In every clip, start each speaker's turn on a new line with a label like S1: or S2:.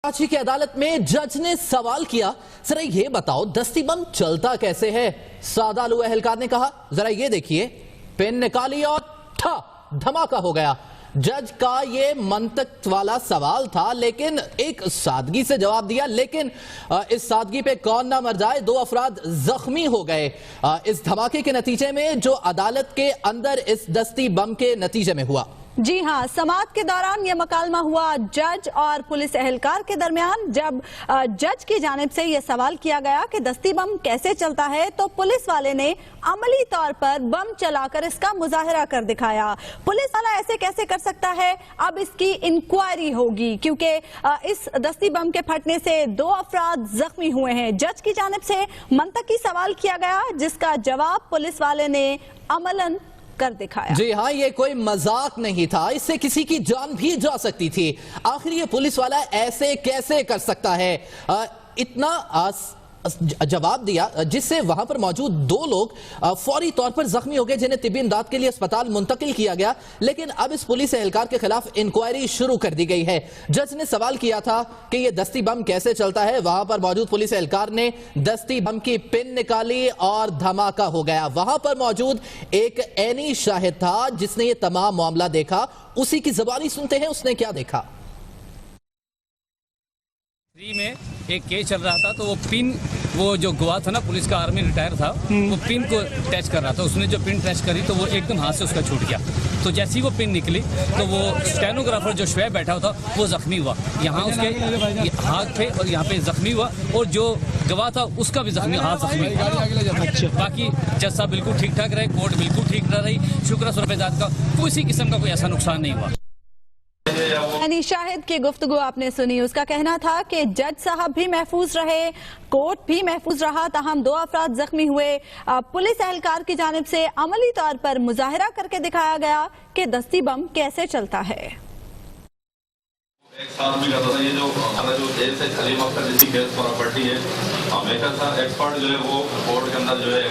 S1: कराची की अदालत में जज ने सवाल किया, जरा ये बताओ दस्ती बम चलता कैसे है। सादालू एहलकार ने कहा, जरा ये देखिए, पेन निकाली और ठा धमाका हो गया। जज का ये मंतक वाला सवाल था, लेकिन एक सादगी से जवाब दिया। लेकिन इस सादगी पे कौन ना मर जाए, 2 अफराद जख्मी हो गए इस धमाके के नतीजे में, जो अदालत के अंदर इस दस्ती बम के नतीजे में हुआ।
S2: जी हां, समाअत के दौरान यह मुकालमा हुआ जज और पुलिस एहलकार के दरमियान। जब जज की जानिब से यह सवाल किया गया कि दस्ती बम कैसे चलता है, तो पुलिस वाले ने अमली तौर पर बम चलाकर इसका मुजाहिरा कर दिखाया। पुलिस वाला ऐसे कैसे कर सकता है, अब इसकी इंक्वायरी होगी, क्योंकि इस दस्ती बम के फटने से 2 अफराद जख्मी हुए हैं। जज की जानिब से मंतकी सवाल किया गया, जिसका जवाब पुलिस वाले ने अमलन कर दिखाया।
S1: जी हाँ, ये कोई मजाक नहीं था, इससे किसी की जान भी जा सकती थी। आखिर ये पुलिस वाला ऐसे कैसे कर सकता है? इतना जवाब दिया जिससे वहां पर मौजूद 2 लोग फौरी तौर पर जख्मी हो गए, जिन्हें तिब्बी इमदाद के लिए अस्पताल मुंतकिल किया गया। लेकिन अब इस पुलिस एहलकार के खिलाफ इंक्वायरी शुरू कर दी गई है। जज ने सवाल किया था कि यह दस्ती बम कैसे चलता है, वहां पर मौजूद पुलिस एहलकार ने दस्ती बम की पिन निकाली और धमाका हो गया। वहां पर मौजूद एक ऐनी शाहिद था जिसने यह तमाम मामला देखा। उसी की जबानी सुनते हैं, उसने क्या देखा।
S3: में एक केस चल रहा था, तो वो पिन, वो जो गवाह था ना, पुलिस का आर्मी रिटायर था, वो पिन को टच कर रहा था। उसने जो पिन टच करी तो वो एकदम हाथ से उसका छूट गया। तो जैसे ही वो पिन निकली तो वो स्टेनोग्राफर जो शोएब बैठा हुआ था वो जख्मी हुआ, यहाँ उसके हाथ पे और यहाँ पे जख्मी हुआ, और जो गवाह था उसका भी जख्मी, हाथ जख्मी हुआ। बाकी जज साहब बिल्कुल ठीक ठाक रहे, कोर्ट बिल्कुल ठीक रही, शुक्र सुरफेजाद का किसी किस्म का कोई ऐसा नुकसान नहीं हुआ।
S2: यानी शाहिद की गुफ्तगू आपने सुनी, उसका कहना था कि जज साहब भी महफूज रहे, कोर्ट भी महफूज रहा, ताहम 2 अफराद जख्मी हुए। पुलिस एहलकार की जानिब से अमली तौर पर मुजाहिरा करके दिखाया गया कि दस्ती बम कैसे चलता है।
S4: एक साथ भी करता था, ये जो हमारा जो देश से सलीम अख्तर जैसी केस प्रॉपर्टी है, हमेशा सा एक्सपर्ट जो है वो कोर्ट के अंदर जो है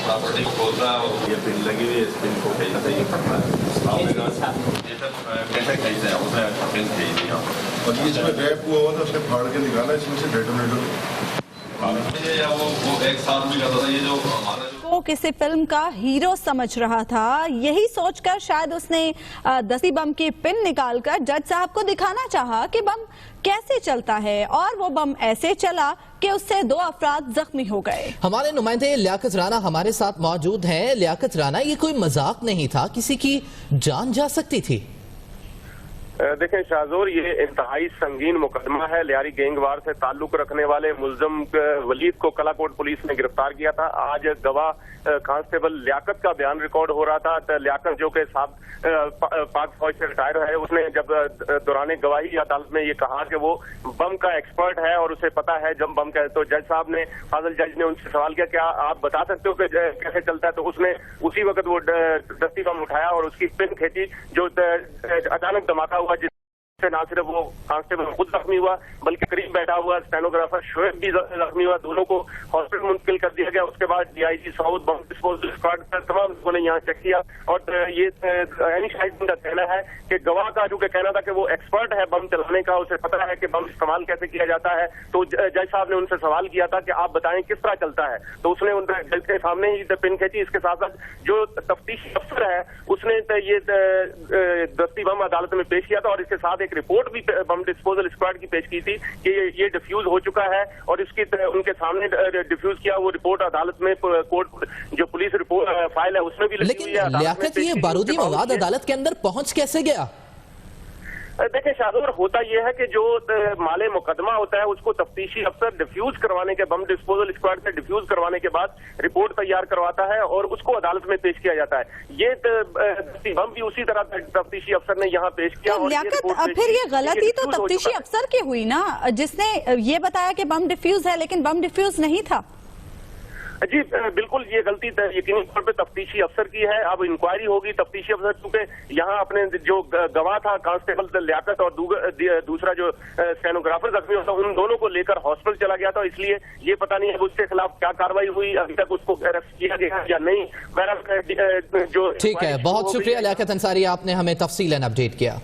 S4: प्रॉपर्टी को खोल रहा है, और ये पिन लगी हुई है, इस पिन को कहीं ना कहीं करना है। ये सब कैसे कैसे है, उसने पिन खींच दिया
S5: और ये इसमें रैप हुआ हुआ था, उसने फाड़ के निकाला, इसमें से डेटोनेटर।
S4: वो एक साथ भी करता था, ये जो हमारा
S2: वो किसी फिल्म का हीरो समझ रहा था। यही सोचकर शायद उसने दस्ती बम की पिन निकालकर जज साहब को दिखाना चाहा कि बम कैसे चलता है, और वो बम ऐसे चला कि उससे 2 अफराद जख्मी हो गए।
S1: हमारे नुमाइंदे लियाकत राना हमारे साथ मौजूद हैं। लियाकत राना, ये कोई मजाक नहीं था, किसी की जान जा सकती थी।
S6: देखें शाहजोर, ये इंतहाई संगीन मुकदमा है। लियारी गैंगवार से ताल्लुक रखने वाले मुल्जम वलीद को कलाकोट पुलिस ने गिरफ्तार किया था। आज गवाह कांस्टेबल लियाकत का बयान रिकॉर्ड हो रहा था। तो लियाकत जो कि पाक फौज से रिटायर है, उसने जब दौरान गवाही अदालत में ये कहा कि वो बम का एक्सपर्ट है और उसे पता है जब बम का, तो जज साहब ने, फाजिल जज ने उनसे सवाल किया, क्या आप बता सकते हो कि कैसे चलता है? तो उसने उसी वक्त वो दस्ती बम उठाया और उसकी पिन खींची, जो अचानक धमाका हुआ, जिससे ना सिर्फ वो कांस्टेबल खुद जख्मी हुआ, बल्कि करीब बैठा हुआ स्टेनोग्राफर शोएब भी जख्मी हुआ। दोनों को हॉस्पिटल मुंतकिल कर दिया गया। उसके बाद DIG south bomb disposal squad तमाम लोगों ने यहाँ चेक किया, और ये ऐनी शाहिद का कहना है कि गवाह का जो कहना था कि वो एक्सपर्ट है बम चलाने का, उसे पता है कि बम इस्तेमाल कैसे किया जाता है। तो जज साहब ने उनसे सवाल किया था कि आप बताएं किस तरह चलता है, तो उसने उन जज के सामने ही पिन खींची। इसके साथ साथ जो तफ्तीशी अफसर है उसने ये दस्ती बम अदालत में पेश किया था, और इसके साथ एक रिपोर्ट भी बम डिस्पोजल स्क्वाड की पेश की थी कि ये डिफ्यूज हो चुका है, और इसकी उनके सामने डिफ्यूज किया। वो रिपोर्ट अदालत में कोर्ट जो पुलिस रिपोर्ट फाइल है उसमें भी लगी हुई है।
S1: लेकिन लियाकत, ये बारूदी मवाद अदालत के अंदर पहुंच कैसे गया?
S6: देखिए शाहजोर, होता यह है कि जो माले मुकदमा होता है उसको तफ्तीशी अफसर डिफ्यूज करवाने के, बम डिस्पोजल स्क्वाड से डिफ्यूज करवाने के बाद रिपोर्ट तैयार करवाता है और उसको अदालत में पेश किया जाता है। ये बम भी उसी तरह तफ्तीशी अफसर ने यहाँ पेश किया।
S2: तो लियाकत, फिर ये गलती तो तफ्तीशी अफसर की हुई ना, जिसने ये बताया कि बम डिफ्यूज है, लेकिन बम डिफ्यूज नहीं था।
S6: जी बिल्कुल, ये गलती यकीनी तौर पे तफ्तीशी अफसर की है। अब इंक्वायरी होगी तफ्तीशी अफसर, क्योंकि यहाँ अपने जो गवाह था कांस्टेबल लियाकत और दूसरा जो स्टेनोग्राफर जख्मी होता, उन दोनों को लेकर हॉस्पिटल चला गया था, इसलिए ये पता नहीं है उसके खिलाफ क्या कार्रवाई हुई, अभी तक उसको अरेस्ट किया गया या नहीं। बहरहाल जो
S1: ठीक है, बहुत शुक्रिया लियाकत अंसारी, आपने हमें तफसीलन अपडेट किया।